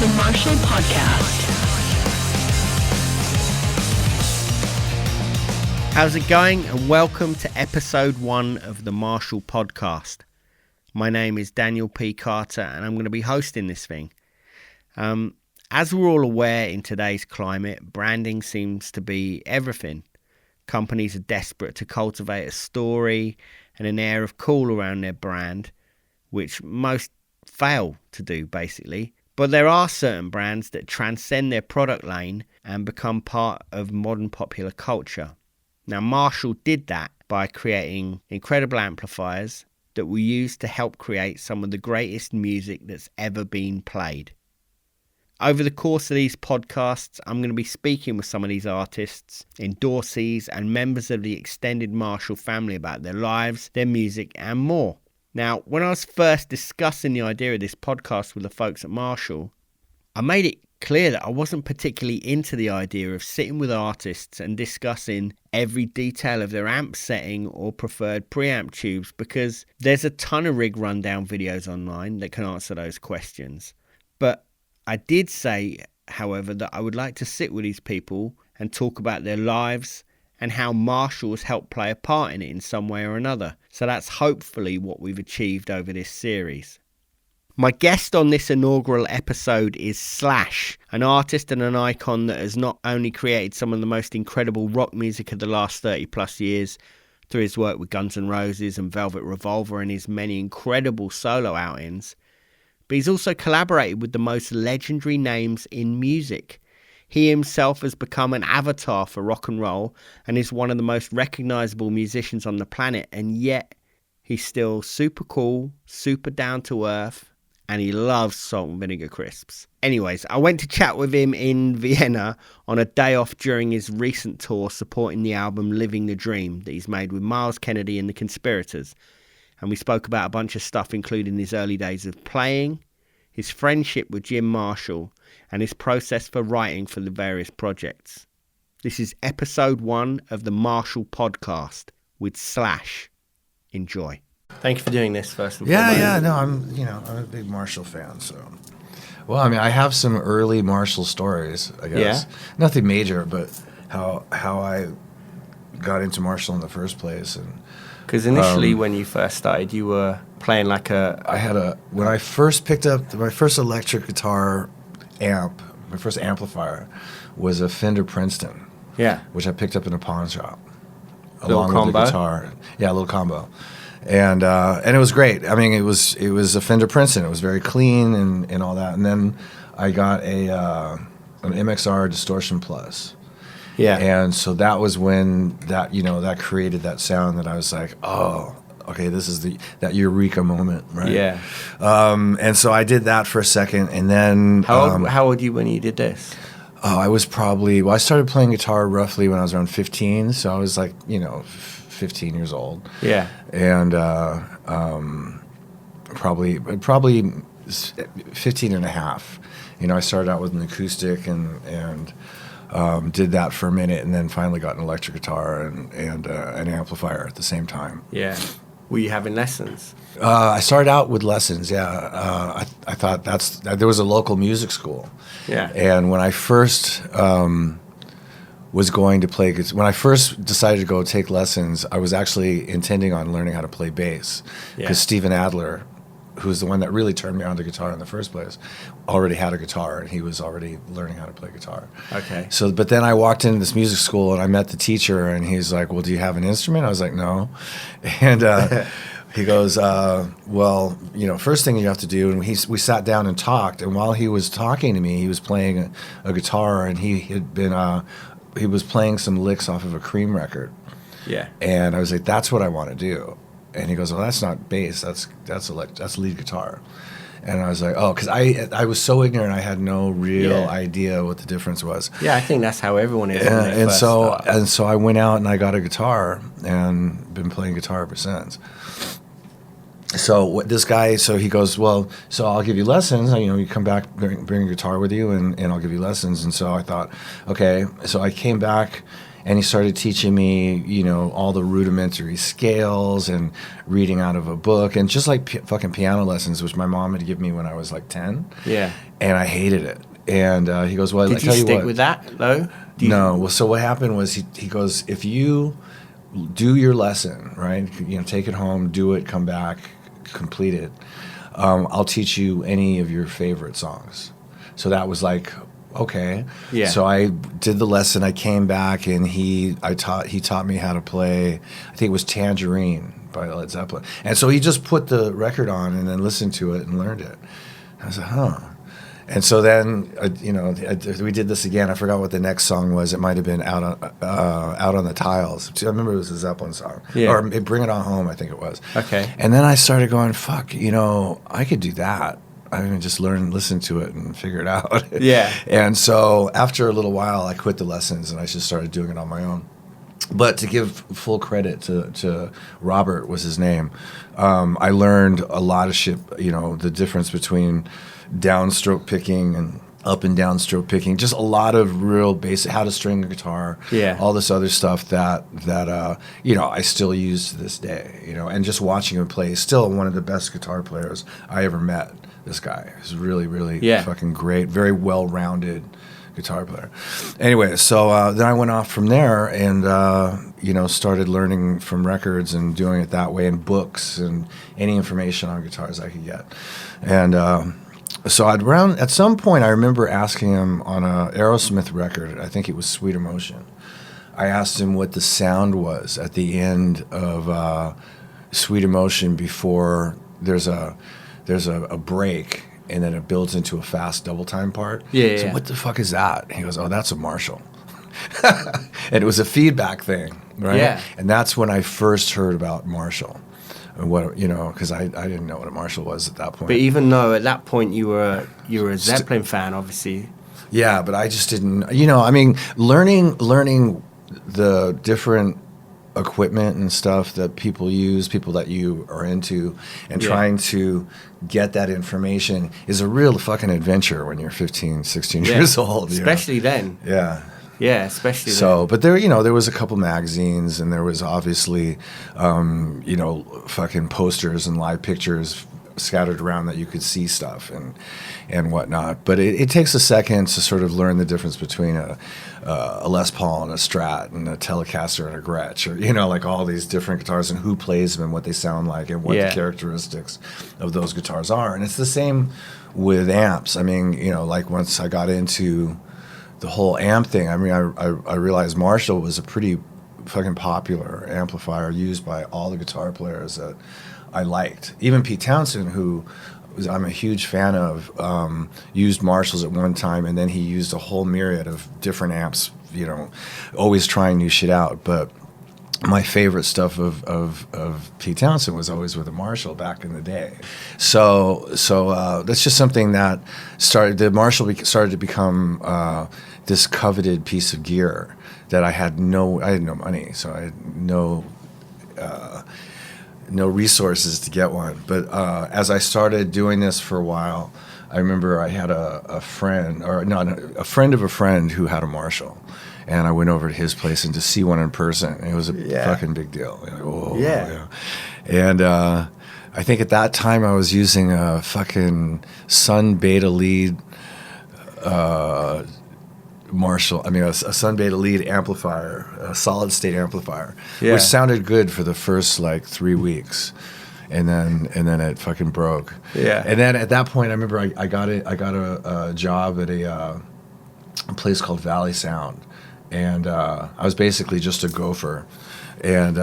The Marshall Podcast. How's it going? And welcome to episode 1 of the Marshall Podcast. My name is Daniel P.Carter and I'm going to be hosting this thing. As we're all aware in today's climate, branding seems to be everything. Companies are desperate to cultivate a story and an air of cool around their brand, which most fail to do basically. But there are certain brands that transcend their product lane and become part of modern popular culture. Now Marshall did that by creating incredible amplifiers that were used to help create some of the greatest music that's ever been played. Over the course of these podcasts, I'm going to be speaking with some of these artists, endorsees and members of the extended Marshall family about their lives, their music and more. Now, when I was first discussing the idea of this podcast with the folks at Marshall, I made it clear that I wasn't particularly into the idea of sitting with artists and discussing every detail of their amp setting or preferred preamp tubes, because there's a ton of rig rundown videos online that can answer those questions. But I did say, however, that I would like to sit with these people and talk about their lives and how Marshall has helped play a part in it in some way or another. So that's hopefully what we've achieved over this series. My guest on this inaugural episode is Slash, an artist and an icon that has not only created some of the most incredible rock music of the last 30 plus years through his work with Guns N' Roses and Velvet Revolver and his many incredible solo outings, but he's also collaborated with the most legendary names in music. He himself has become an avatar for rock and roll and is one of the most recognizable musicians on the planet, and yet he's still super cool, super down to earth, and he loves salt and vinegar crisps. Anyways, I went to chat with him in Vienna on a day off during his recent tour supporting the album Living the Dream that he's made with Miles Kennedy and the Conspirators. And we spoke about a bunch of stuff, including his early days of playing, his friendship with Jim Marshall, and his process for writing for the various projects. This is episode 1 of the Marshall Podcast with Slash. Enjoy. Thank you for doing this first and foremost. No, I'm a big Marshall fan, so. Well, I mean, I have some early Marshall stories, I guess. Yeah? Nothing major, but how I got into Marshall in the first place. And because initially when you first started, you were playing like when I first picked up my first electric guitar amp, my first amplifier was a Fender Princeton. Yeah. Which I picked up in a pawn shop. Little along combo? With the guitar. Yeah, a little combo. And it was great. I mean, it was a Fender Princeton. It was very clean and all that. And then I got an MXR Distortion Plus. Yeah. And so that was when that created that sound that I was like, oh, okay, this is that eureka moment, right? Yeah. And so I did that for a second, and then how old were you when you did this? I was I started playing guitar roughly when I was around 15, so I was like, 15 years old. Yeah. And probably 15 and a half. I started out with an acoustic and did that for a minute, and then finally got an electric guitar and an amplifier at the same time. Yeah. Were you having lessons? I started out with lessons, yeah. I thought there was a local music school. Yeah. And when I first was going to play, when I first decided to go take lessons, I was actually intending on learning how to play bass. Because Steven Adler, who's the one that really turned me on to guitar in the first place, already had a guitar, and he was already learning how to play guitar. Okay. So, but then I walked into this music school, and I met the teacher, and he's like, well, do you have an instrument? I was like, no. And he goes, well, first thing you have to do, and we sat down and talked, and while he was talking to me, he was playing a guitar, and he was playing some licks off of a Cream record. Yeah. And I was like, that's what I want to do. And he goes, well, that's not bass, that's lead guitar. And I was like, oh, because I was so ignorant, I had no real idea what the difference was. Yeah, I think that's how everyone is. And so I went out and I got a guitar and been playing guitar ever since. So this guy, he goes, well, so I'll give you lessons. You come back, bring a guitar with you, and I'll give you lessons. And so I thought, okay. So I came back, and he started teaching me, you know, all the rudimentary scales and reading out of a book, and just like fucking piano lessons, which my mom had given me when I was like 10. Yeah. And I hated it. And he goes, well, I Did you tell you stick what. with that though? No. Well, so what happened was he goes, if you do your lesson, right, you know, take it home, do it, come back, complete it, I'll teach you any of your favorite songs. So that was like, okay. Yeah. So I did the lesson. I came back, and he taught me how to play. I think it was Tangerine by Led Zeppelin. And so he just put the record on and then listened to it and learned it. I was like, huh. And so then, you know, we did this again. I forgot what the next song was. It might have been Out on the Tiles. I remember it was a Zeppelin song. Yeah. Or Bring It On Home, I think it was. Okay. And then I started going, fuck, you know, I could do that. I mean, just listen to it and figure it out. Yeah. And so after a little while, I quit the lessons and I just started doing it on my own. But to give full credit to Robert, was his name, I learned a lot of shit, you know, the difference between downstroke picking and up and down stroke picking, just a lot of real basic, how to string a guitar, all this other stuff that you know, I still use to this day, you know, and just watching him play, he's still one of the best guitar players I ever met. This guy is really, really fucking great, very well-rounded guitar player. Anyway, so then I went off from there and, you know, started learning from records and doing it that way, and books and any information on guitars I could get. And so at some point I remember asking him on a Aerosmith record, I think it was Sweet Emotion, I asked him what the sound was at the end of Sweet Emotion before there's a break, and then it builds into a fast double time part. So what the fuck is that? And he goes, oh, that's a Marshall. And it was a feedback thing, right? Yeah. And that's when I first heard about Marshall. And what, you know, because I didn't know what a Marshall was at that point. But even though at that point you were a Zeppelin fan, obviously. Yeah, but I just didn't, you know, I mean, learning the different equipment and stuff that people use, people that you are into, and trying to get that information is a real fucking adventure when you're 15, 16 years old. Especially then. Yeah. Yeah, especially so, then. But there, you know, there was a couple magazines, and there was obviously, you know, fucking posters and live pictures scattered around that you could see stuff and whatnot. But it takes a second to sort of learn the difference between a Les Paul and a Strat and a Telecaster and a Gretsch, or, you know, like all these different guitars and who plays them and what they sound like and what the characteristics of those guitars are. And it's the same with amps. I mean, you know, like once I got into the whole amp thing, I mean, I realized Marshall was a pretty fucking popular amplifier used by all the guitar players that I liked. Even Pete Townsend, who I'm a huge fan of, used Marshalls at one time, and then he used a whole myriad of different amps, you know, always trying new shit out. But my favorite stuff of Pete Townsend was always with a Marshall back in the day. So that's just something that the Marshall started to become this coveted piece of gear that I had no money, so I had no resources to get one. But as I started doing this for a while, I remember I had a friend of a friend who had a Marshall, and I went over to his place and to see one in person. And it was a fucking big deal. Like, whoa, And I think at that time I was using a fucking Sun Beta Lead Marshall, I mean, a Sun Beta Lead amplifier, a solid state amplifier, which sounded good for the first like 3 weeks, and then it fucking broke. Yeah. And then at that point, I remember I got a job at a place called Valley Sound, and I was basically just a gopher, and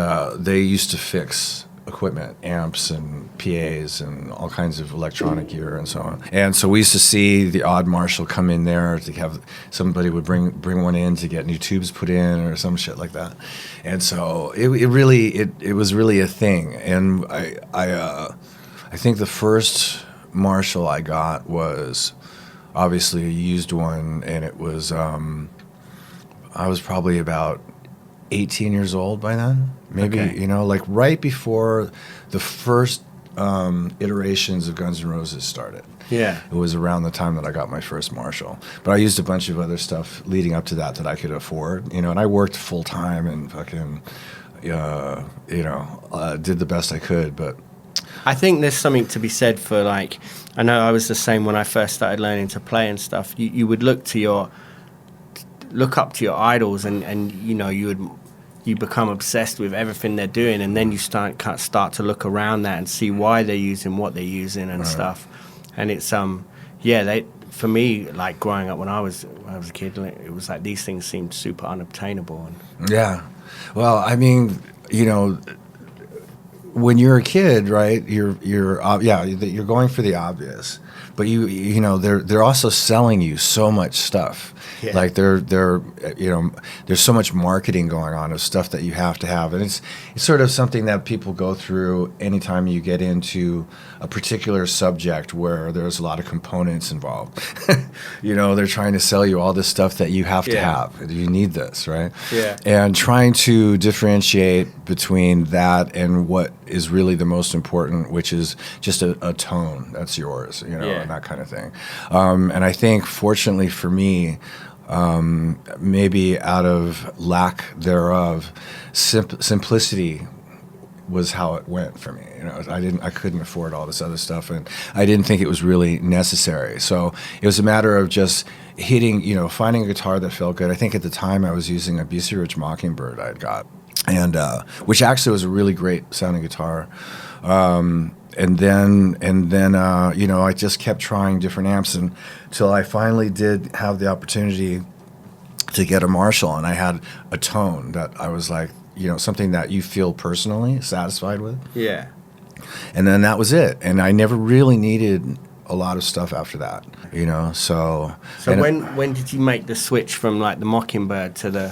they used to fix equipment, amps and PAs and all kinds of electronic gear and so on. And so we used to see the odd Marshall come in there to have somebody would bring one in to get new tubes put in or some shit like that. And so it was really a thing. And I think the first Marshall I got was obviously a used one, and it was I was probably about 18 years old by then. Maybe, you know, like right before the first iterations of Guns N' Roses started. Yeah. It was around the time that I got my first Marshall. But I used a bunch of other stuff leading up to that I could afford, and I worked full time and fucking, did the best I could. But I think there's something to be said for, like, I know I was the same when I first started learning to play and stuff. You would look up to your idols, and you become obsessed with everything they're doing, and then you start to look around that and see why they're using what they're using and stuff. And it's for me, like growing up when I was a kid, it was like these things seemed super unobtainable. Yeah, well, I mean, when you're a kid, right? You're going for the obvious, but they're also selling you so much stuff. Yeah. Like there's so much marketing going on of stuff that you have to have, and it's sort of something that people go through anytime you get into a particular subject where there's a lot of components involved. They're trying to sell you all this stuff that you have to have. You need this, right? Yeah. And trying to differentiate between that and what is really the most important, which is just a tone that's yours, and that kind of thing. And I think, fortunately for me, maybe out of lack thereof, simplicity was how it went for me. I couldn't afford all this other stuff, and I didn't think it was really necessary. So it was a matter of just hitting, finding a guitar that felt good. I think at the time I was using a BC Rich Mockingbird I had got, and which actually was a really great sounding guitar. And then I just kept trying different amps until I finally did have the opportunity to get a Marshall, and I had a tone that I was like, something that you feel personally satisfied with. Yeah. And then that was it. And I never really needed a lot of stuff after that, so. So when did you make the switch from like the Mockingbird to the?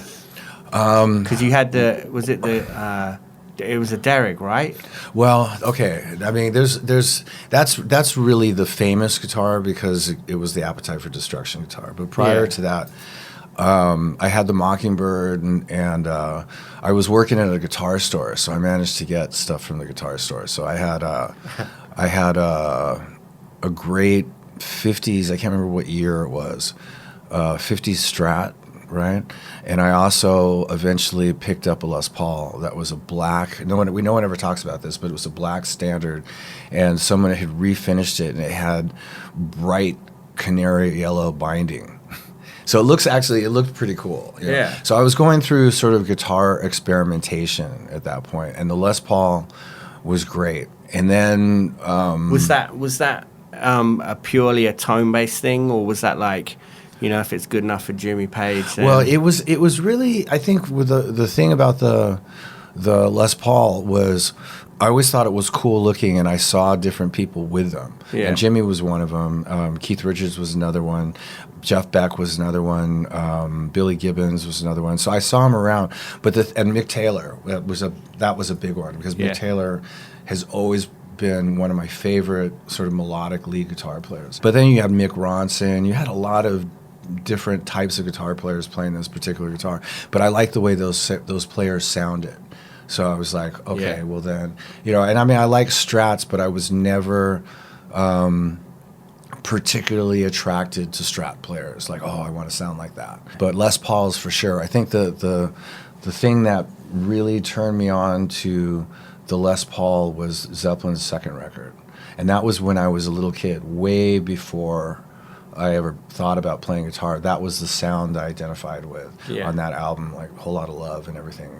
Because you had it was a Derek, right? Well, okay. I mean, that's really the famous guitar because it was the Appetite for Destruction guitar. But prior to that, I had the Mockingbird, and I was working at a guitar store, so I managed to get stuff from the guitar store. So I had a great 50s. I can't remember what year it was. 50s Strat. Right, and I also eventually picked up a Les Paul that was a black. No one ever talks about this, but it was a black standard, and someone had refinished it, and it had bright canary yellow binding. So it looked pretty cool. Yeah. So I was going through sort of guitar experimentation at that point, and the Les Paul was great. And then was that purely a tone-based thing, or was that like? If it's good enough for Jimmy Page. Then... Well, it was really, I think, with the thing about the Les Paul was, I always thought it was cool looking, and I saw different people with them. Yeah. And Jimmy was one of them. Keith Richards was another one. Jeff Beck was another one. Billy Gibbons was another one. So I saw him around. And Mick Taylor that was a big one because Mick Taylor has always been one of my favorite sort of melodic lead guitar players. But then you had Mick Ronson. You had a lot of different types of guitar players playing this particular guitar, but I liked the way those players sounded. So I was like, okay, well then, and I mean, I like Strats, but I was never particularly attracted to Strat players. Like, oh, I want to sound like that. But Les Pauls for sure. I think the thing that really turned me on to the Les Paul was Zeppelin's second record, and that was when I was a little kid, way before I ever thought about playing guitar. That was the sound I identified with on that album, like a whole lot of love and everything,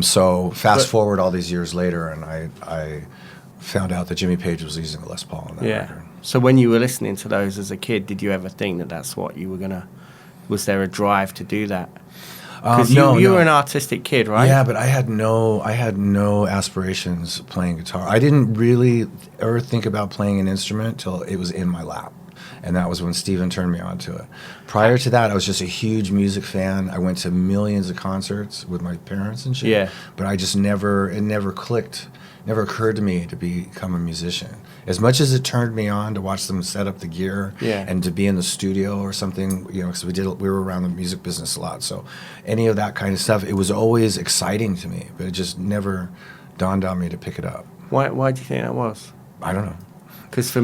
So fast forward all these years later, and I found out that Jimmy Page was using a Les Paul on that record. So when you were listening to those as a kid, did you ever think that that's what you were gonna? Was there a drive to do that? Because you were an artistic kid, right? Yeah, but I had no aspirations playing guitar. I didn't really ever think about playing an instrument till it was in my lap. And that was when Steven turned me on to it. Prior to that, I was just a huge music fan. I went to millions of concerts with my parents and shit. Yeah. But it never clicked, never occurred to me to become a musician. As much as it turned me on to watch them set up the gear and to be in the studio or something, because we were around the music business a lot. So any of that kind of stuff, it was always exciting to me, but it just never dawned on me to pick it up. Why do you think that was? I don't know. Because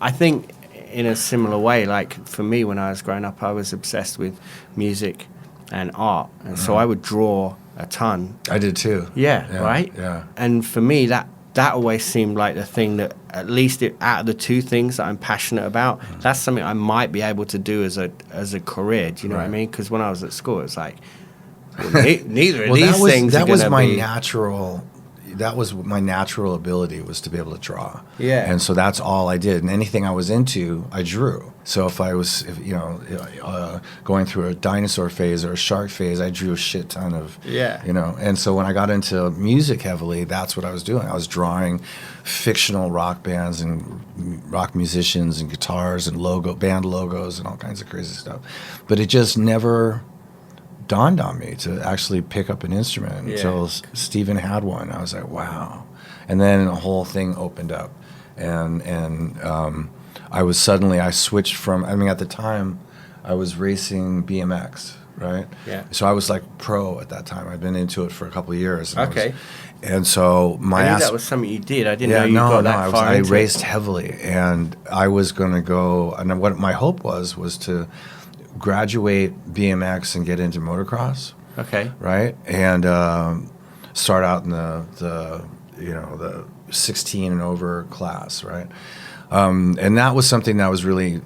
I think in a similar way, like for me when I was growing up, I was obsessed with music and art, and so I would draw a ton. I did too. Yeah, right? Yeah. And for me, that always seemed like the thing that, at least out of the two things that I'm passionate about, that's something I might be able to do as a career. Do you know what I mean? Because when I was at school, it's like, well, neither of these things are going to be... That was my natural ability, was to be able to draw. Yeah. And so that's all I did. And anything I was into, I drew. So if I was, going through a dinosaur phase or a shark phase, I drew a shit ton of, And so when I got into music heavily, that's what I was doing. I was drawing fictional rock bands and rock musicians and guitars and band logos and all kinds of crazy stuff. But it just never dawned on me to actually pick up an instrument until Steven had one. I was like, wow. And then the whole thing opened up. And I switched from, at the time, I was racing BMX, right? Yeah. So I was like pro at that time. I'd been into it for a couple of years. Okay. And so I knew that was something you did. I didn't know you got that far into it. I raced heavily. And I was going to go, and what my hope was to graduate BMX and get into motocross. Okay. Right? And start out in the 16 and over class, right? And that was something that I was really,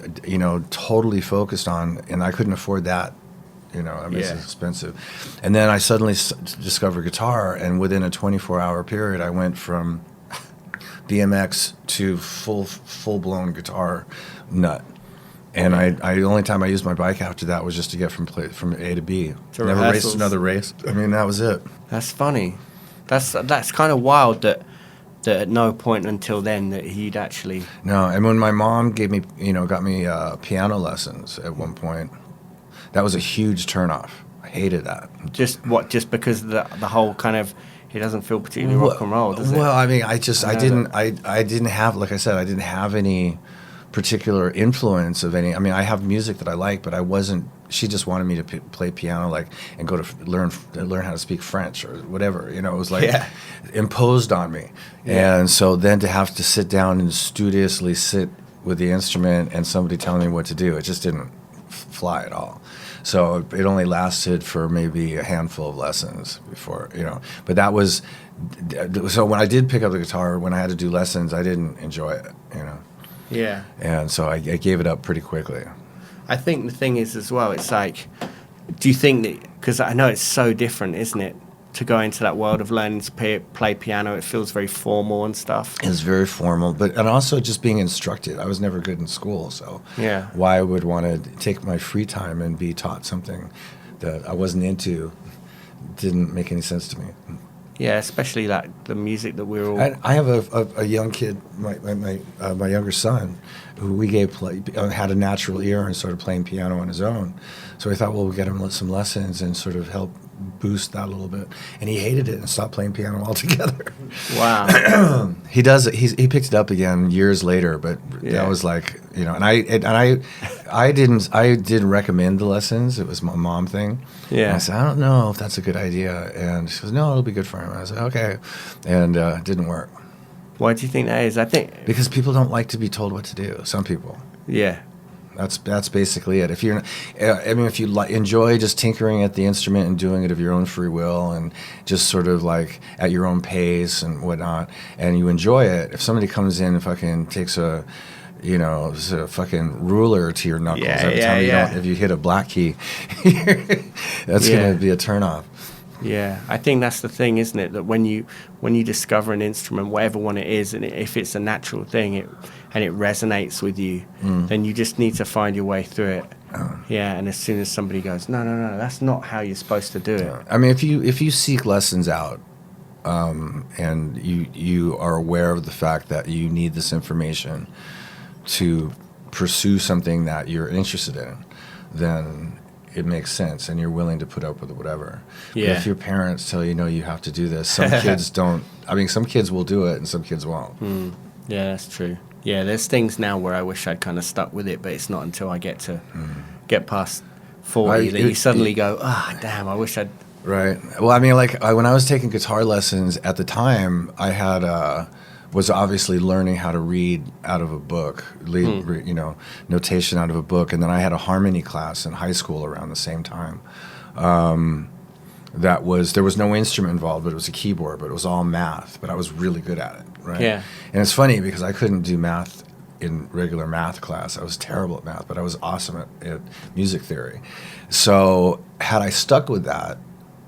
totally focused on, and I couldn't afford that. It's expensive. And then I suddenly discovered guitar, and within a 24-hour period, I went from BMX to full-blown guitar nut. And the only time I used my bike after that was just to get from A to B. Never raced another race. That was it. That's funny. That's kind of wild that at no point until then that he'd actually... No, and when my mom got me piano lessons at one point, that was a huge turnoff. I hated that. Just because the whole kind of... It doesn't feel particularly rock and roll, does it? Well, I didn't have, like I said, I didn't have any particular influence of any. I have music that I like, but I wasn't. She just wanted me to play piano, and go to learn how to speak French or whatever. It was imposed on me. Yeah. And so then to have to sit down and studiously sit with the instrument and somebody telling me what to do, it just didn't fly at all. So it only lasted for maybe a handful of lessons before, But that was, so when I did pick up the guitar, when I had to do lessons, I didn't enjoy it, Yeah. And so I gave it up pretty quickly. I think the thing is as well, it's like, do you think that, because I know it's so different, isn't it, to go into that world of learning to play piano, it feels very formal and stuff. It's very formal, and also just being instructed. I was never good in school, so why I would want to take my free time and be taught something that I wasn't into didn't make any sense to me. Yeah, especially the music that we're all... I have a young kid, my younger son, who we had a natural ear and started playing piano on his own. So we thought, well, we'll get him some lessons and sort of help boost that a little bit. And he hated it and stopped playing piano altogether. Wow. He does it. He picked it up again years later, but that was like, and I didn't recommend the lessons. It was my mom thing. Yeah. And I said, I don't know if that's a good idea. And she goes, no, it'll be good for him. And I said, okay. And it didn't work. Why do you think that is? I think because people don't like to be told what to do. Some people. Yeah. That's basically it. If you enjoy just tinkering at the instrument and doing it of your own free will and just sort of like at your own pace and whatnot, and you enjoy it, if somebody comes in and fucking takes a fucking ruler to your knuckles every time if you hit a black key, that's gonna be a turnoff. Yeah, I think that's the thing, isn't it? That when you discover an instrument, whatever one it is, and if it's a natural thing, and it resonates with you, then you just need to find your way through it. Yeah, and as soon as somebody goes, no, that's not how you're supposed to do it. I mean, if you seek lessons out, and you are aware of the fact that you need this information to pursue something that you're interested in, then it makes sense, and you're willing to put up with whatever. Yeah. But if your parents tell you have to do this, some kids don't. I mean, some kids will do it, and some kids won't. Yeah, that's true. Yeah, there's things now where I wish I'd kind of stuck with it, but it's not until I get past 40 that you suddenly go, damn, I wish I'd... Right. Well, I mean, like when I was taking guitar lessons at the time, I had was obviously learning how to read out of a book, notation out of a book. And then I had a harmony class in high school around the same time. There was no instrument involved, but it was a keyboard, but it was all math, but I was really good at it, right? Yeah. And it's funny because I couldn't do math in regular math class. I was terrible at math, but I was awesome at music theory. So had I stuck with that,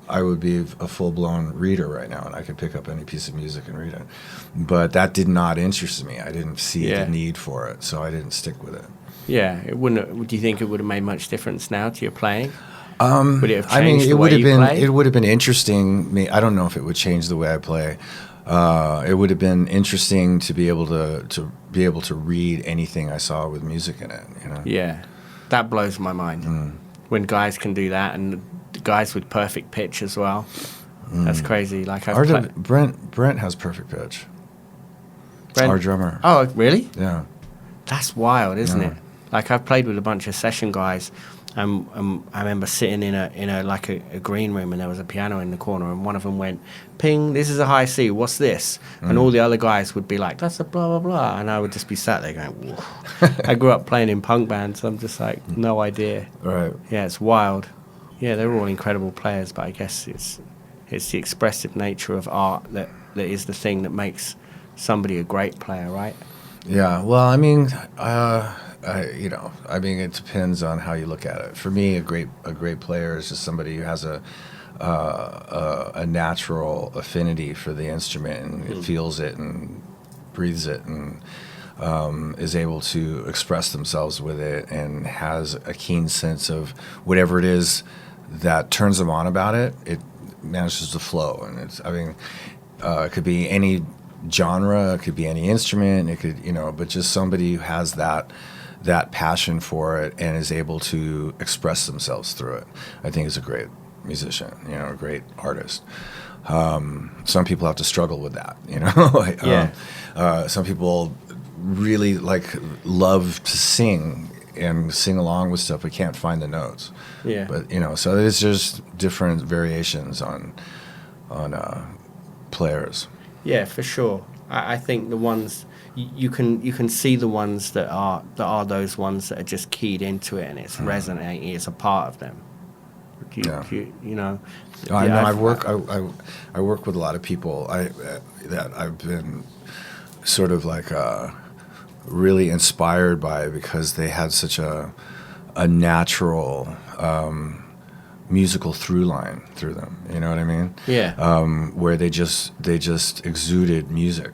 I would be a full-blown reader right now, and I could pick up any piece of music and read it. But that did not interest me. I didn't see the need for it, so I didn't stick with it. Yeah, it wouldn't. Do you think it would have made much difference now to your playing? Would it have changed it the way you play? It would have been interesting. I don't know if it would change the way I play. It would have been interesting to be able to read anything I saw with music in it. You know? Yeah, that blows my mind. When guys can do that, and guys with perfect pitch as well. That's crazy. Like Brent has perfect pitch. Our drummer. Oh, really? Yeah. That's wild, isn't it? Like I've played with a bunch of session guys. I remember sitting in a green room, and there was a piano in the corner, and one of them went, "Ping, this is a high C. What's this?" And all the other guys would be like, "That's a blah blah blah," and I would just be sat there going, "Whoa." I grew up playing in punk bands, so I'm just like, no idea. Right. Yeah, it's wild. Yeah, they're all incredible players, but I guess it's the expressive nature of art that is the thing that makes somebody a great player, right? Yeah. Well, I mean, it depends on how you look at it. For me, a great player is just somebody who has a natural affinity for the instrument, and it feels it and breathes it, and is able to express themselves with it, and has a keen sense of whatever it is that turns them on about it. It manages to flow, and it could be any genre, it could be any instrument, it could, but just somebody who has that passion for it and is able to express themselves through it, I think is a great musician, a great artist. Some people have to struggle with that, some people really love to sing and sing along with stuff but can't find the notes. Yeah. But so there's just different variations on players. Yeah, for sure. I think the ones you can see the ones that are those ones that are just keyed into it and it's resonating. It's a part of them. I work with a lot of people that I've been sort of really inspired by because they had such a natural musical through line through them. You know what I mean? Yeah. Where they just exuded music.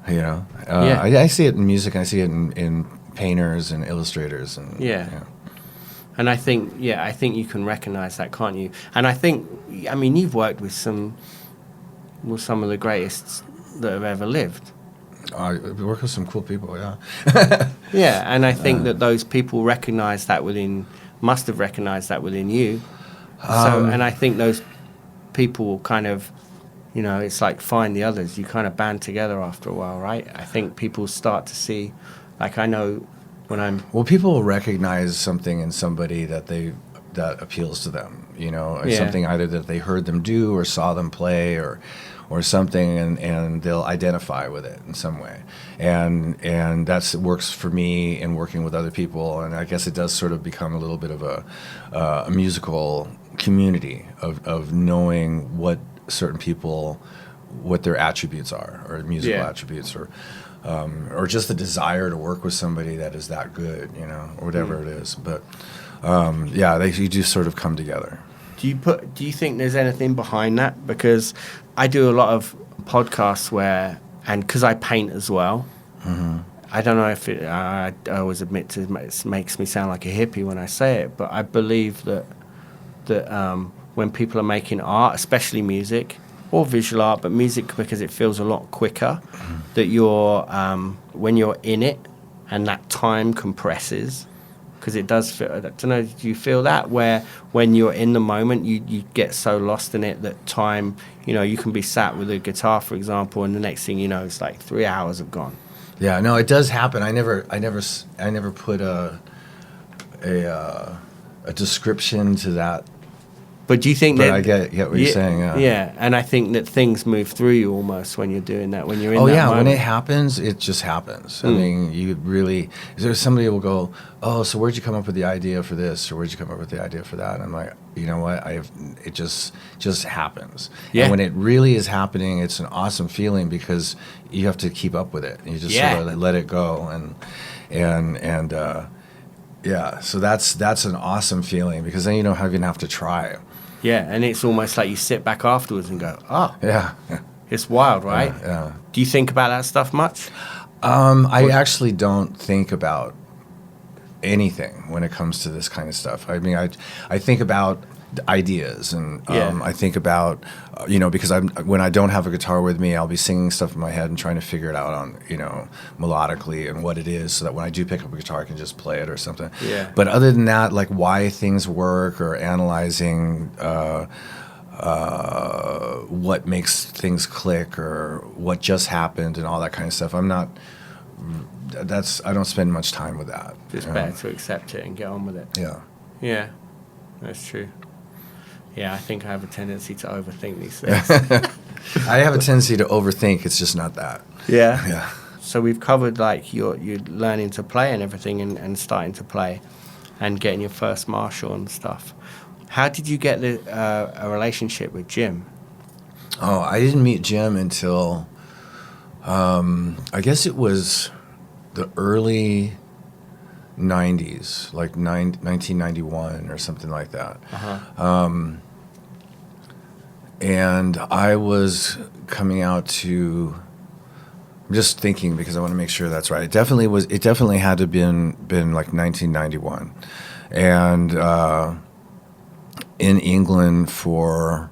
I see it in music. And I see it in painters and illustrators and And I think you can recognize that, can't you? And I think, you've worked with some of the greatest that have ever lived. I work with some cool people, yeah. Yeah, and I think that those people must have recognized that within you. And I think those people kind of, it's like find the others. You kind of band together after a while, right? I think people start to see, I know when people will recognize something in somebody that appeals to them, or something either that they heard them do or saw them play or something, and they'll identify with it in some way, and that works for me in working with other people, and I guess it does sort of become a little bit of a musical community of knowing what certain people, what their attributes are, or musical attributes, or just the desire to work with somebody that is that good, or whatever it is. But you do sort of come together. Do you think there's anything behind that? Because I do a lot of podcasts because I paint as well. Mm-hmm. I don't know if I always admit it makes me sound like a hippie when I say it, but I believe that when people are making art, especially music or visual art, but music because it feels a lot quicker, that when you're in it and that time compresses. Because it does feel, I don't know, do you feel that? Where when you're in the moment, you get so lost in it that time, you can be sat with a guitar, for example, and the next thing you know, it's like 3 hours have gone. Yeah, no, it does happen. I never put a description to that But do you think But that... I get what you're saying, yeah. Yeah, and I think that things move through you almost when you're doing that, when you're in that yeah, moment. when it happens, it just happens. I mean, you really... There's somebody will go, oh, so where'd you come up with the idea for this? Or where'd you come up with the idea for that? And I'm like, you know what? It just happens. Yeah. And when it really is happening, it's an awesome feeling because you have to keep up with it. You just sort of let it go. Yeah, so that's an awesome feeling because then you don't even have to try. Yeah, and it's almost like you sit back afterwards and go, oh, Yeah. it's wild, right? Yeah. Do you think about that stuff much? I actually don't think about anything when it comes to this kind of stuff. I mean, I think about ideas and I think about, because when I don't have a guitar with me, I'll be singing stuff in my head and trying to figure it out on, melodically and what it is so that when I do pick up a guitar, I can just play it or something. Yeah. But other than that, like why things work or analyzing what makes things click or what just happened and all that kind of stuff, I don't spend much time with that. Just better to accept it and get on with it. Yeah. Yeah, that's true. Yeah, I think I have a tendency to overthink these things. I have a tendency to overthink. It's just not that. Yeah. Yeah. So we've covered like you're learning to play and everything and starting to play and getting your first Marshall and stuff. How did you get a relationship with Jim? Oh, I didn't meet Jim until, I guess it was the early 90s, like 1991 or something like that. And I was coming out to... I'm just thinking because I want to make sure that's right. It definitely had to been like 1991, and in England for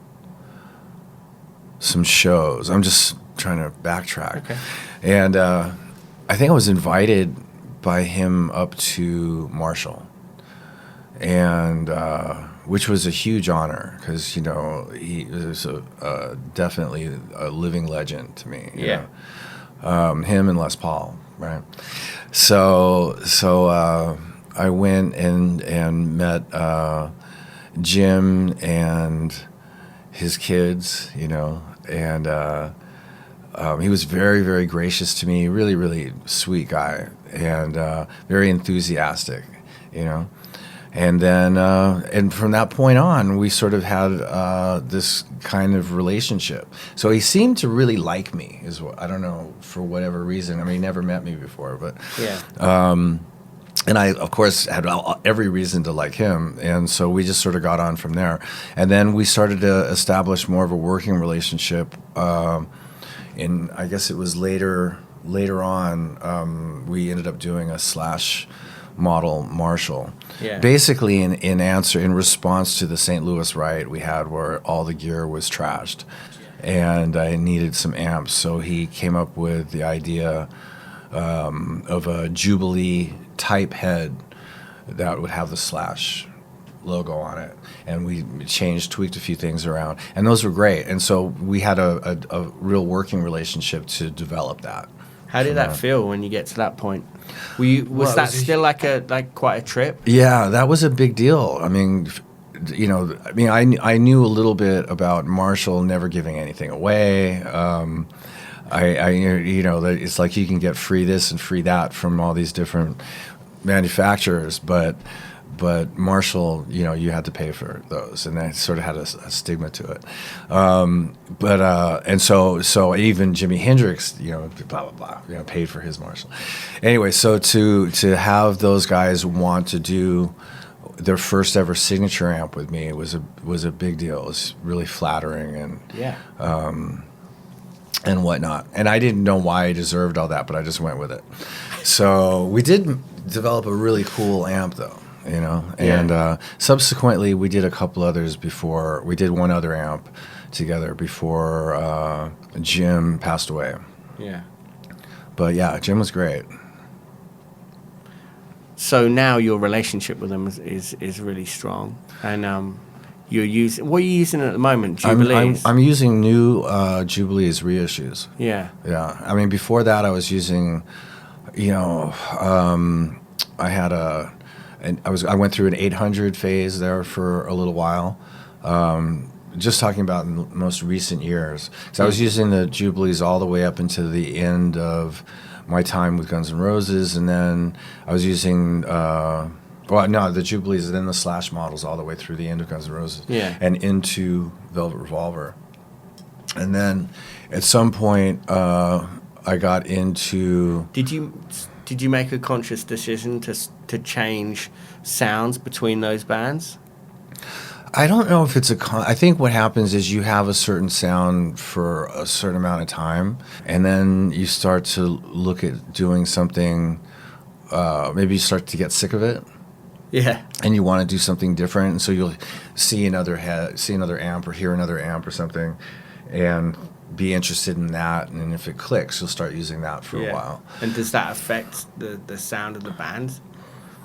some shows. I'm just trying to backtrack. Okay. And I think I was invited by him up to Marshall, and which was a huge honor because he was definitely a living legend to me. You know? Him and Les Paul, right? So I went and met Jim and his kids, and he was very, very gracious to me, really, really sweet guy, and very enthusiastic, And then, and from that point on, we sort of had this kind of relationship. So he seemed to really like me, I don't know, for whatever reason. I mean, he never met me before, but and I, of course, had every reason to like him. And so we just sort of got on from there. And then we started to establish more of a working relationship. And I guess it was later on, we ended up doing a Slash model Marshall. Yeah. Basically in response to the St. Louis riot we had where all the gear was trashed and I needed some amps. So he came up with the idea of a Jubilee type head that would have the Slash logo on it. And we tweaked a few things around. And those were great. And so we had a real working relationship to develop that. How did that feel when you get to that point? Was that still like quite a trip? Yeah, that was a big deal. I mean, I knew a little bit about Marshall never giving anything away. It's like you can get free this and free that from all these different manufacturers, but Marshall, you had to pay for those, and that sort of had a stigma to it. And so even Jimi Hendrix, blah blah blah, paid for his Marshall. Anyway, so to have those guys want to do their first ever signature amp with me was a big deal. It was really flattering and whatnot. And I didn't know why I deserved all that, but I just went with it. So we did develop a really cool amp though. And subsequently we did a couple others before. We did one other amp together before Jim passed away. Yeah. But yeah, Jim was great. So now your relationship with him is really strong, and what are you using at the moment? Jubilees. I'm using new Jubilees reissues. Yeah. Yeah. I mean, before that I was using, I had I went through an 800 phase there for a little while. Just talking about in the most recent years. So I was using the Jubilees all the way up into the end of my time with Guns N' Roses, and then I was using, the Jubilees and then the Slash models all the way through the end of Guns N' Roses, and into Velvet Revolver. And then at some point, I got into... Did you make a conscious decision to change sounds between those bands? I don't know if it's I think what happens is you have a certain sound for a certain amount of time, and then you start to look at doing something, maybe you start to get sick of it. Yeah. And you want to do something different, and so you'll see another amp or hear another amp or something, and be interested in that, and if it clicks, you'll start using that for a while. And does that affect the sound of the band?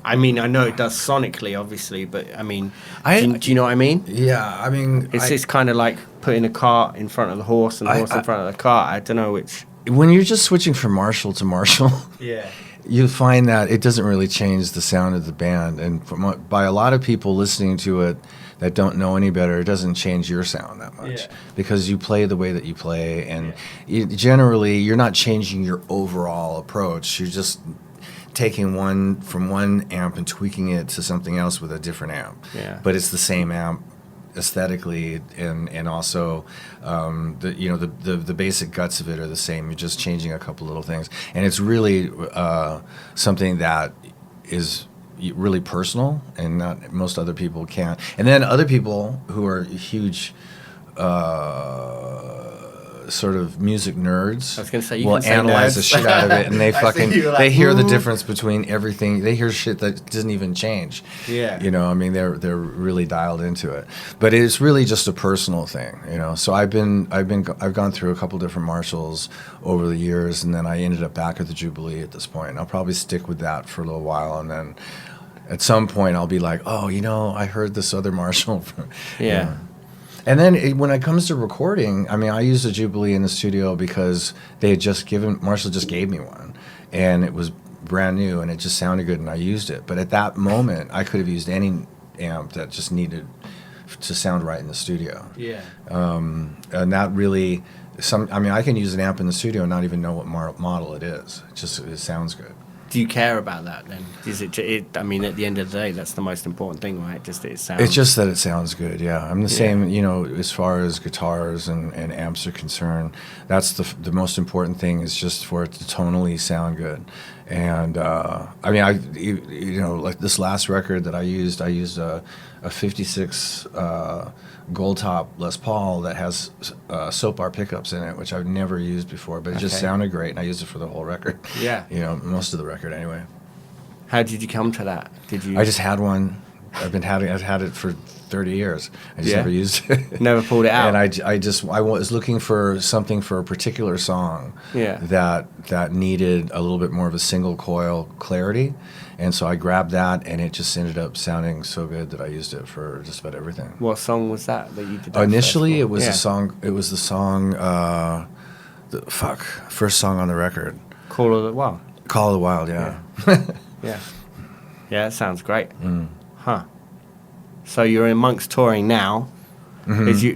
I mean, I know it does sonically, obviously, but I mean, do you know what I mean? Yeah, I mean... It's kind of like putting a cart in front of the horse and the horse in front of the cart. I don't know which... When you're just switching from Marshall to Marshall, you find that it doesn't really change the sound of the band. And by a lot of people listening to it that don't know any better, it doesn't change your sound that much. Because you play the way that you play, and generally, you're not changing your overall approach. You're just... taking one amp and tweaking it to something else with a different amp. But it's the same amp aesthetically, and also the basic guts of it are the same. You're just changing a couple little things, and it's really something that is really personal, and not most other people can't. And then other people who are huge sort of music nerds, I was gonna say, will analyze the shit out of it, and they they hear the difference between everything. They hear shit that doesn't even change. I mean, they're really dialed into it. But it's really just a personal thing, So I've gone through a couple different Marshalls over the years, and then I ended up back at the Jubilee at this point. And I'll probably stick with that for a little while, and then at some point I'll be like, I heard this other Marshall. And then when it comes to recording, I mean, I used a Jubilee in the studio because Marshall just gave me one, and it was brand new, and it just sounded good, and I used it. But at that moment, I could have used any amp that just needed to sound right in the studio. And that really, I can use an amp in the studio and not even know what model it is. It sounds good. Do you care about that then? Is it? I mean, at the end of the day, that's the most important thing, right? Just that it sounds. It's just that it sounds good. Yeah, I'm the same. As far as guitars and amps are concerned, that's the most important thing is just for it to tonally sound good. And like this last record that I used a 56 Gold Top Les Paul that has soap bar pickups in it, which I've never used before, but it just sounded great, and I used it for the whole record. Most of the record anyway. How did you come to that? I just had one. I've had it for 30 years. I just never used it. Never pulled it out. And I was looking for something for a particular song that needed a little bit more of a single coil clarity. And so I grabbed that, and it just ended up sounding so good that I used it for just about everything. What song was that you did that Initially, it was a song. It was the song, first song on the record. Call of the Wild. Call of the Wild, yeah. Yeah, that sounds great. Huh. So you're amongst touring now.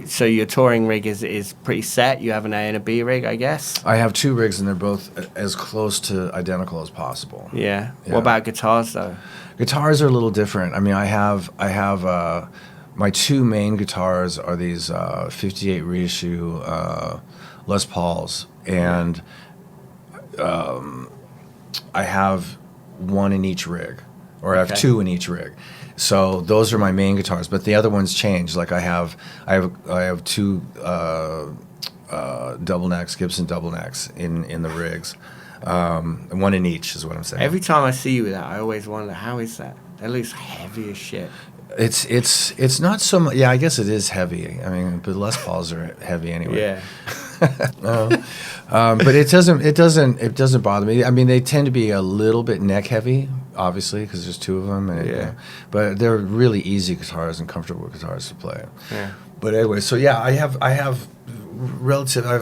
So your touring rig is pretty set. You have an A and a B rig, I guess. I have two rigs, and they're both as close to identical as possible. Yeah. What about guitars though? Guitars are a little different. I mean, I have my two main guitars are these 58 reissue Les Pauls, and I have one in each rig, or I have two in each rig. So those are my main guitars, but the other ones change. Like I have two double necks, Gibson double necks in the rigs. One in each is what I'm saying. Every time I see you with that, I always wonder, how is that? That looks heavy as shit. It's not so much. Yeah, I guess it is heavy. I mean, but Les Pauls are heavy anyway. Yeah. But it doesn't bother me. I mean, they tend to be a little bit neck heavy, obviously, because there's two of them. And but they're really easy guitars and comfortable guitars to play. Yeah. But anyway, so yeah, I have I have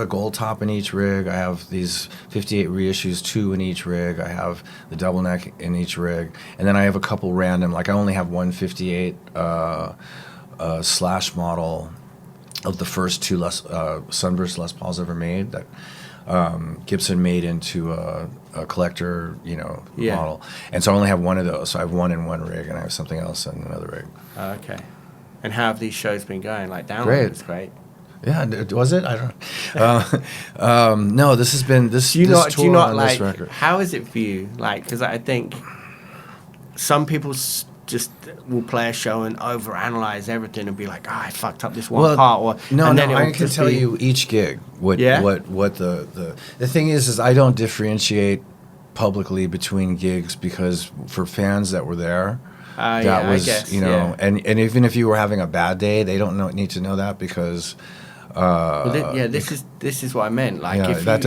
a Gold Top in each rig. I have these 58 reissues, two in each rig. I have the double neck in each rig, and then I have a couple random. Like I only have one 58 a slash model of the first two Sunburst Les Pauls ever made that Gibson made into a collector, model. And so I only have one of those. So I have one in one rig, and I have something else in another rig. Okay. And how have these shows been going? Like download Great. is great. Yeah, was it? I don't. No, this has been this. Do you this tour not on like? this record. How is it for you? Like, because I think some people just will play a show and overanalyze everything and be like, I fucked up this one part. Or I can tell you each gig what the thing is I don't differentiate publicly between gigs because for fans that were there. That was, I guess, and even if you were having a bad day, they don't need to know that because. This is what I meant. Like, if that's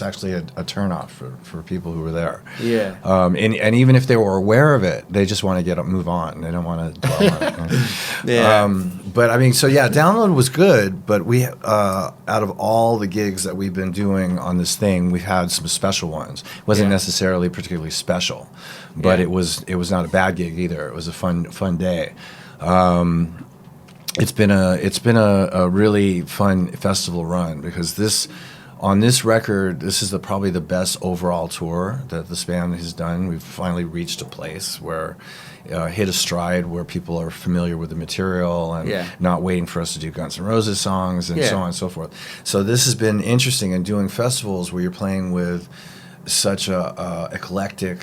actually a turnoff for people who were there. Yeah. And even if they were aware of it, they just want to move on. They don't want to dwell on it. Yeah. But I mean, so yeah, Download was good, but we out of all the gigs that we've been doing on this thing, we've had some special ones. It wasn't necessarily particularly special, but it was not a bad gig either. It was a fun day. It's been a really fun festival run because on this record, this is probably the best overall tour that this band has done. We've finally reached a place where hit a stride where people are familiar with the material and not waiting for us to do Guns N' Roses songs and so on and so forth. So this has been interesting, and doing festivals where you're playing with such a eclectic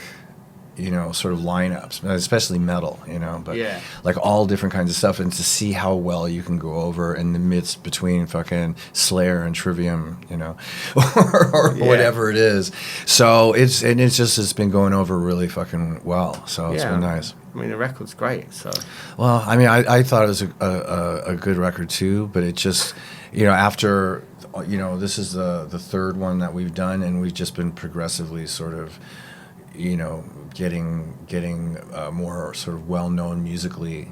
sort of lineups, especially metal, but like all different kinds of stuff, and to see how well you can go over in the midst between fucking Slayer and Trivium, or whatever it is. So it's been going over really fucking well. So it's been nice. I mean, the record's great. So. Well, I mean, I thought it was a good record too, but it just, after, this is the third one that we've done, and we've just been progressively sort of, getting more sort of well-known musically,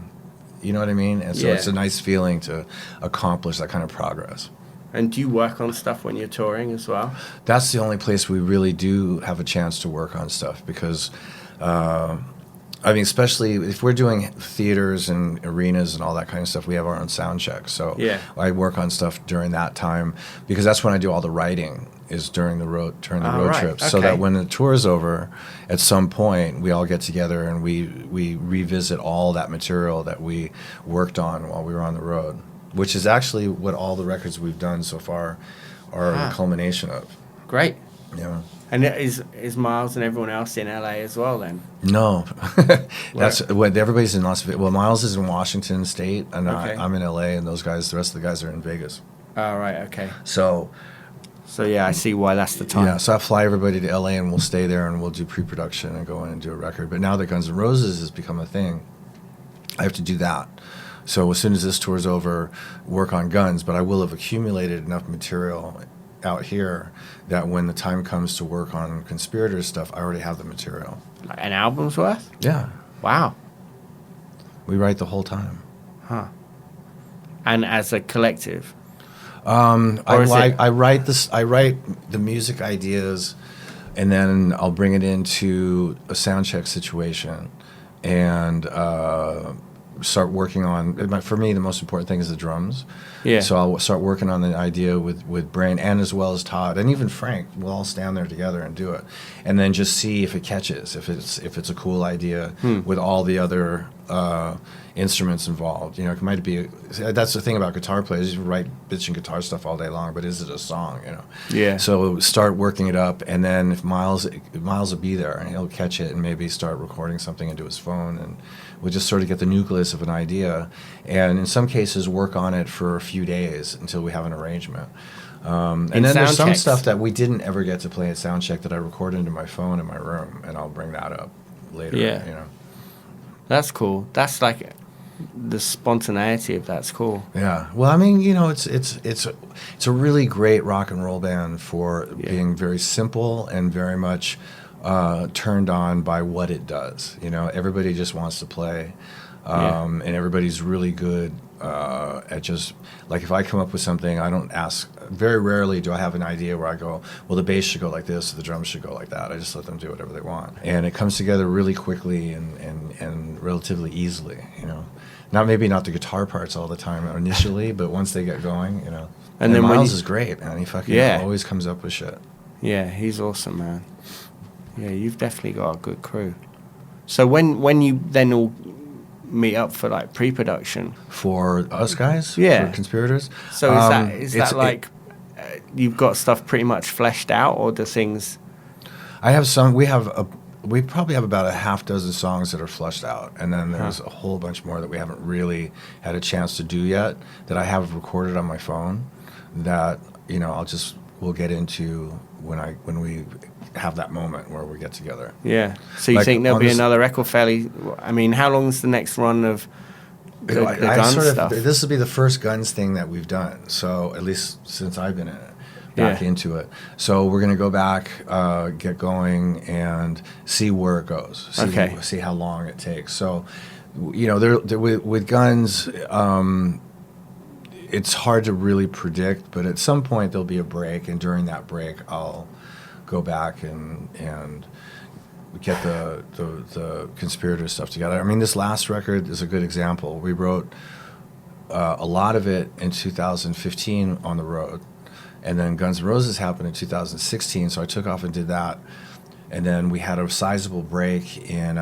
you know what I mean? And so it's a nice feeling to accomplish that kind of progress. And do you work on stuff when you're touring as well? That's the only place we really do have a chance to work on stuff because, I mean, especially if we're doing theaters and arenas and all that kind of stuff, we have our own sound check. So I work on stuff during that time because that's when I do all the writing is during the road trips. Okay. So that when the tour is over, at some point we all get together and we revisit all that material that we worked on while we were on the road, which is actually what all the records we've done so far are the culmination of. Great. Yeah. And is Miles and everyone else in LA as well then? No, that's what everybody's in Las Vegas. Well, Miles is in Washington State, and I'm in LA, and the rest of the guys are in Vegas. Oh, right, okay. So yeah, I see why that's the time. Yeah, so I fly everybody to LA, and we'll stay there, and we'll do pre-production and go in and do a record. But now that Guns N' Roses has become a thing, I have to do that. So as soon as this tour's over, work on Guns, but I will have accumulated enough material out here that when the time comes to work on Conspirator stuff, I already have the material. An album's worth? Yeah. Wow. We write the whole time. Huh. And as a collective? I write the music ideas, and then I'll bring it into a sound check situation, and start working on. For me, the most important thing is the drums. Yeah. So I'll start working on the idea with Brain, and as well as Todd, and even Frank. We'll all stand there together and do it, and then just see if it catches, if it's a cool idea with all the other instruments involved. It might be. That's the thing about guitar players. You write bitching guitar stuff all day long, but is it a song? Yeah. So start working it up, and then if Miles will be there, and he'll catch it, and maybe start recording something into his phone, and we'll just sort of get the nucleus of an idea, and in some cases work on it for a few days until we have an arrangement. And then there's some stuff that we didn't ever get to play at soundcheck that I recorded into my phone in my room, and I'll bring that up later. Yeah. That's cool. That's like the spontaneity of that's cool. Yeah. Well, I mean, it's a really great rock and roll band for being very simple and very much turned on by what it does. Everybody just wants to play, and everybody's really good at just, like, if I come up with something, I don't ask. Very rarely do I have an idea where I go, well, the bass should go like this, or the drums should go like that. I just let them do whatever they want, and it comes together really quickly and relatively easily. maybe not the guitar parts all the time initially, but once they get going, you know. And then Miles is great, man. He fucking Yeah. always comes up with shit. Yeah, he's awesome, man. Yeah, you've definitely got a good crew. So when you then all meet up for like pre-production, For us guys, Yeah. for conspirators. so is that like you've got stuff pretty much fleshed out, or do things? I have some. We probably have about a half dozen songs that are flushed out, and then there's a whole bunch more that we haven't really had a chance to do yet. That I have recorded on my phone. That we'll get into when we have that moment where we get together. Yeah. So you Like, think there'll on be this- another record fairly? I mean, how long's the next run of the Guns stuff? This will be the first Guns thing that we've done. So at least since I've been in it, back into it. So we're gonna go back, get going, and see where it goes. See how long it takes. So, with Guns, it's hard to really predict. But at some point there'll be a break, and during that break, I'll go back and get the conspirator stuff together. I mean, this last record is a good example. We wrote a lot of it in 2015 on the road, and then Guns N' Roses happened in 2016, so I took off and did that. And then we had a sizable break in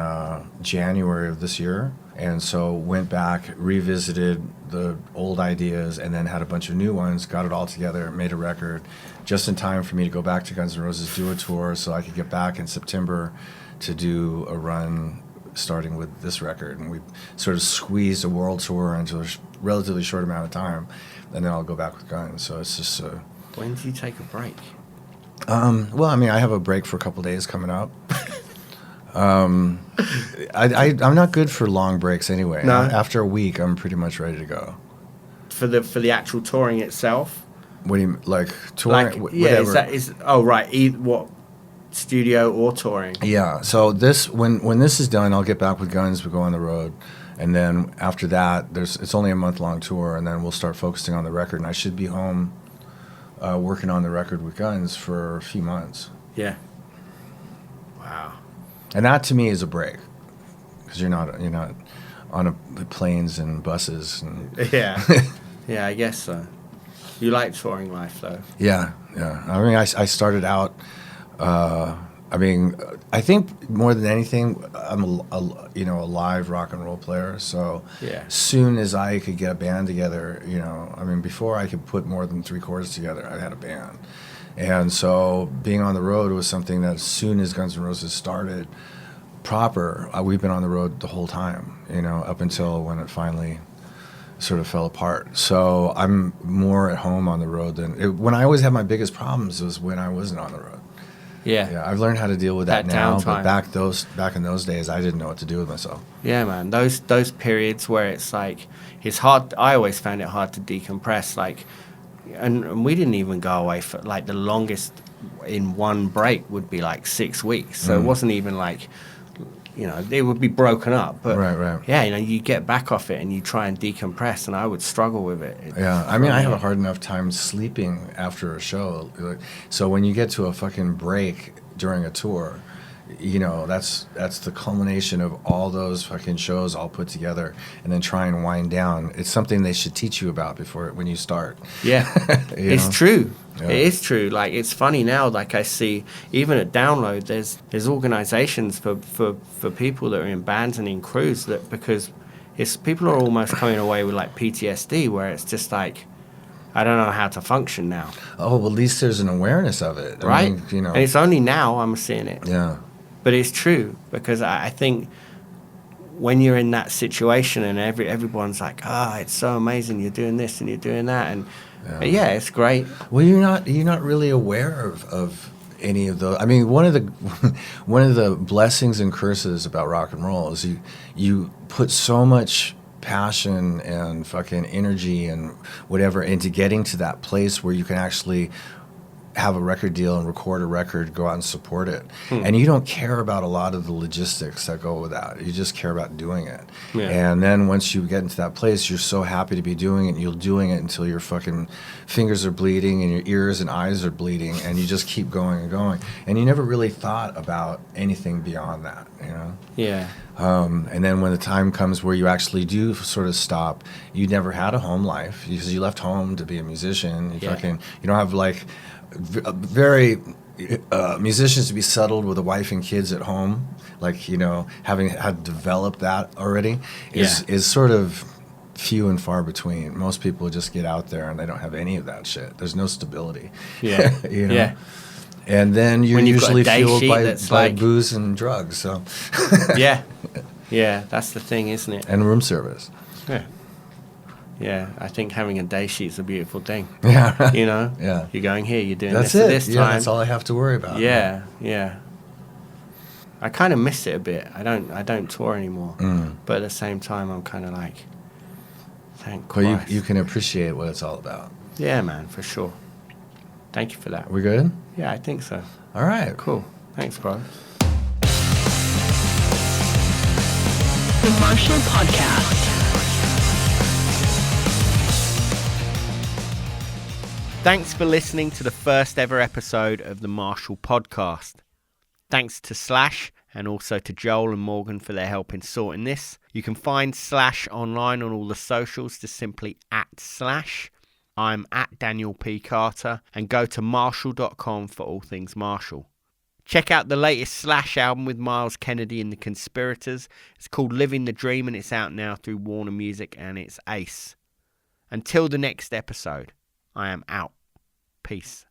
January of this year, and so went back, revisited the old ideas, and then had a bunch of new ones, got it all together, made a record, just in time for me to go back to Guns N' Roses, do a tour, so I could get back in September to do a run starting with this record. And we sort of squeezed a world tour into a relatively short amount of time, and then I'll go back with Guns. So it's just... When do you take a break? well, I mean, I have a break for a couple days coming up. I'm not good for long breaks anyway. No. After a week, I'm pretty much ready to go. For the actual touring itself? What do you like touring? Whatever. What studio or touring? Yeah. So when this is done, I'll get back with Guns. We go on the road, and then after that, it's only a month-long tour, and then we'll start focusing on the record. And I should be home working on the record with Guns for a few months. Yeah. Wow. And that to me is a break, because you're not on planes and buses and Yeah. Yeah, I guess so. You like touring life, though. Yeah. I mean, I started out. I think more than anything, I'm a live rock and roll player. So as soon as I could get a band together, before I could put more than 3 chords together, I had a band. And so being on the road was something that as soon as Guns N' Roses started proper, we've been on the road the whole time, up until when it finally sort of fell apart. So I'm more at home on the road when I always had my biggest problems was when I wasn't on the road. Yeah, I've learned how to deal with that now, downtime. But back in those days, I didn't know what to do with myself. Yeah, man, those periods where it's like it's hard. I always found it hard to decompress. Like, and we didn't even go away for like the longest in one break would be like 6 weeks. So it wasn't even like, it would be broken up. But right. Yeah, you get back off it and you try and decompress, and I would struggle with it. Yeah, I mean, I have a hard enough time sleeping after a show. So when you get to a fucking break during a tour, that's the culmination of all those fucking shows all put together, and then try and wind down. It's something they should teach you about when you start. Yeah, it's true. Yeah. It is true. Like, it's funny now. Like, I see even at Download, there's organizations for people that are in bands and in crews that because people are almost coming away with like PTSD, where it's just like, I don't know how to function now. Oh, well, at least there's an awareness of it, Right? I mean, And it's only now I'm seeing it. Yeah. But it's true, because I think when you're in that situation and everyone's like, it's so amazing, you're doing this and you're doing that, and yeah, it's great. Well, you're not really aware of any of those. I mean, one of the blessings and curses about rock and roll is you put so much passion and fucking energy and whatever into getting to that place where you can actually have a record deal and record a record, go out and support it. And you don't care about a lot of the logistics that go with that. You just care about doing it. Yeah. And then once you get into that place, you're so happy to be doing it, and you're doing it until your fucking fingers are bleeding and your ears and eyes are bleeding, and you just keep going and going. And you never really thought about anything beyond that, you know? Yeah. And then when the time comes where you actually do sort of stop, you never had a home life because you left home to be a musician. You don't have like very musicians to be settled with a wife and kids at home, like, you know, having had developed that already is sort of few and far between. Most people just get out there and they don't have any of that shit. There's no stability. Yeah. You know? Yeah. And then you're usually fueled by like booze and drugs. So yeah. Yeah, that's the thing, isn't it? And room service. Yeah. Yeah, I think having a day sheet's a beautiful thing. Yeah, right. You know? Yeah. You're going here, you're doing That's this it. at this time. Yeah, that's all I have to worry about. Yeah, yeah. I kind of miss it a bit. I don't tour anymore. But at the same time, I'm kind of like, thank Christ. Well, you can appreciate what it's all about. Yeah, man, for sure. Thank you for that. We good? Yeah, I think so. All right. Cool. Thanks, bro. The Marshall Podcast. Thanks for listening to the first ever episode of the Marshall Podcast. Thanks to Slash and also to Joel and Morgan for their help in sorting this. You can find Slash online on all the socials, just simply @Slash. I'm @Daniel P.Carter, and go to Marshall.com for all things Marshall. Check out the latest Slash album with Miles Kennedy and the Conspirators. It's called Living the Dream, and it's out now through Warner Music, and it's ace. Until the next episode, I am out. Peace.